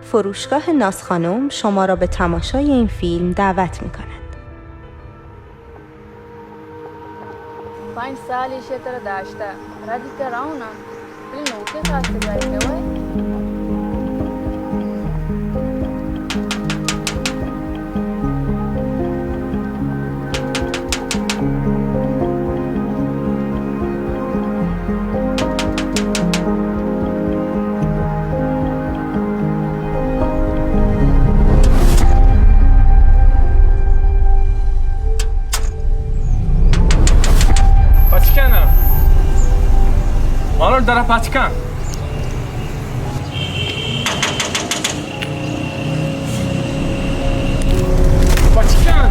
فروشگاه ناز خانم شما را به تماشای این فیلم دعوت می کند. 5 سالی شتر داشته ردی کراونا پلی نوکه خواسته جایده وای Malor dara paçkan. Paçkan.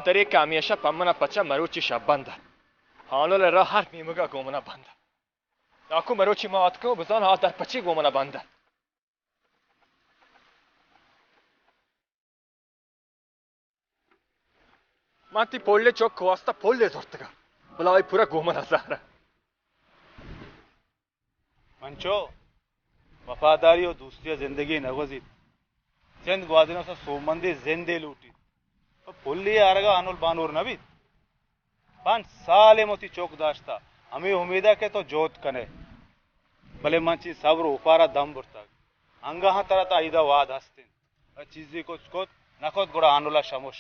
Dare kamiasha pammana pacha maruchi shabbanda. Hanole ra har mimuga gomana banda. Aku maruchi maatko buzan ha dar pachi gomana banda. Mati polle chok koasta polle zortga. Bulai pura gomana zahra. मंचो वफादारी और दूसरी जिंदगी नगोजी चंद ग्वादिनों से सोमंदी जिंदे लूटी और पुल्ली आरगा अनुल बानूर नबी 5 साले मोती चौक दाश्ता हमें उम्मीदा के तो जोत कने भले मंची सब्र उपारा दम बुरता अंगा हाँ तरह ता इदा वाद हस्तिन चीज़ी को चकोत नखोत गुड़ा अनुला शमुश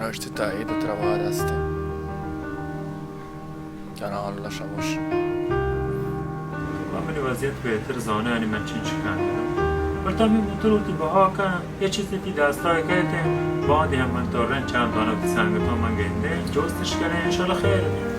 Rösti tajdu travadaste. Kanal la shamush. عملي وضعیت بهتر زانه یعنی من چین شکن دارم برتر می بطور تی بها کنم یه چیزی تی دستای که بعدی هم من دارن چند دانه تی سنگتا من گنده جوستش کنه انشالله خیره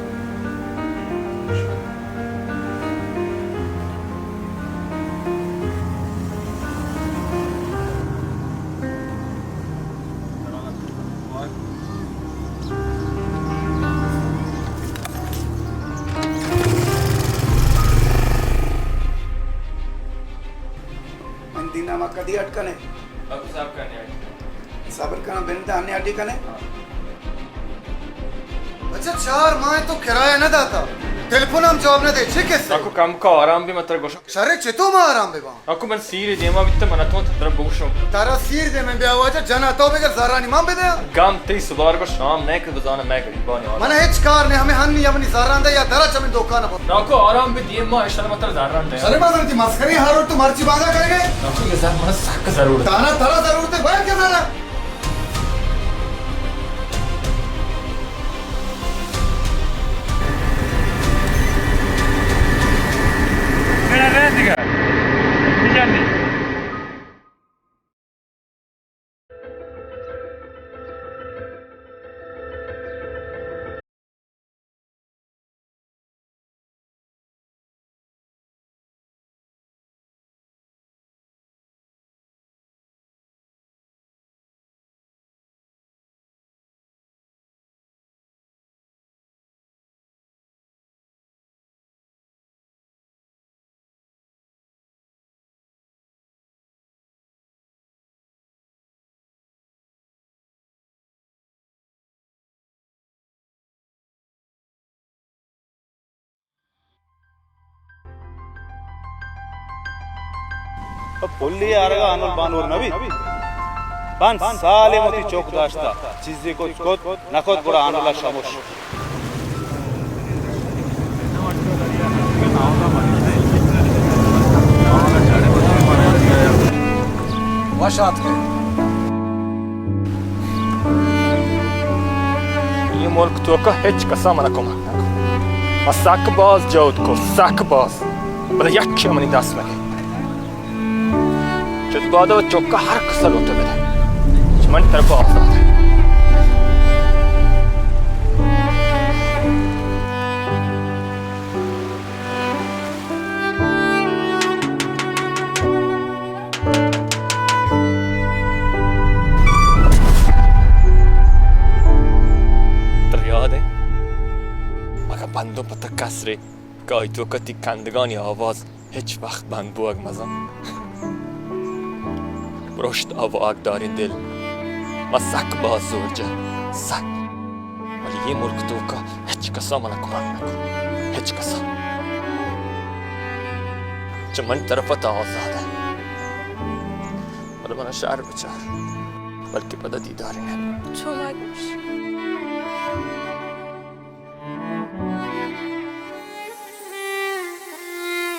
नामा कदी अटकने अब साहब करने आए सबर करना बिनते आने अटी कने अच्छा 4 माह तो किराया न दाता टेलीफोन हम जवाब न दे ठीक है Aku kam ka aram bi matar gosho. सारे चेतो मा आराम बेबा Aku man siri dema bitte manaton tatra gosho. तारा सीर दे मैं ब्याह वाजा जना तो बेगर जारानी मां बेदे Gam tei subar ko sham ne ke bazana me gari bani wala. मन हेच कार ने हमें हन्नी अपनी जारांदा या दरा चमे दुकान पर Aku aram bi dema ishara matar zarran de. अरे बाजार ती मस्करी हारो तो मर्ची बांगा करेंगे Aku ye zar mana sak zarur. ताना तारा जरूरत है भाई क्या जाना मेरा रह दिगा निजानी और पुल्ली आरगा अनुल बानूर नबी 5 साले मोती चौक दाश्ता चीज़ी को चकोत नखोत गुड़ा अनुला शमुश वाशात है ये मुल्क तो का हिच कसम ना कुमा. Masak baz jawd ko sak baz. بله یکی همانی دست مگه چود باده و چوکا هر کسا لوته بده چه من طرف آزاده بندو پتا کسری گاهی تو کتی کندگانی آواز هیچ وقت بند بوگ مزم برشت آواگ داری دل ما سک باز زورجه سک ولی یه ملک تو که هیچ کسا منا کمک نکن هیچ کسا چه من طرفت آزاده ولی من شعر بچار بلکه پدا دیداری نه چولاک باش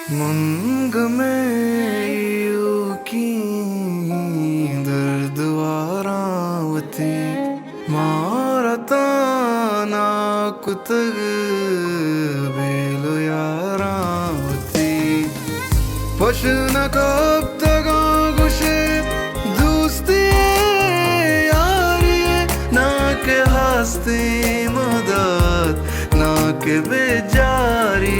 मंग में यूं की दर्द वारावती मारता ना कुतग बेलो यारावती पशु न कब तक गुशे दोस्ती यारी ना के हस्ती मदद ना के बेजारी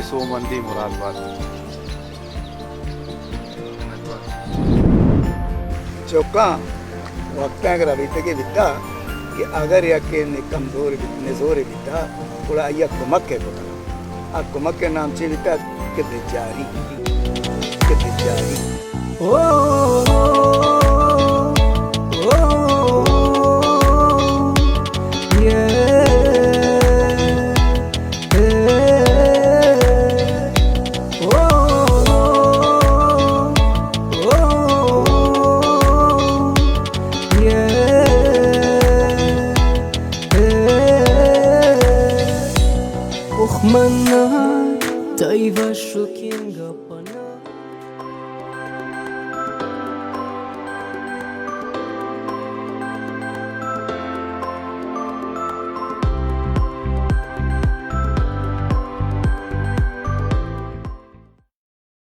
सो मंदी मुरादबाद चौका वक्त अगर अभी तक बिता कि अगर यके कमजोर नजोर बिता थोड़ा या कुमक के बोला आ कुमक के नाम से बिता के बेचारी ओ Mana taiva shukinga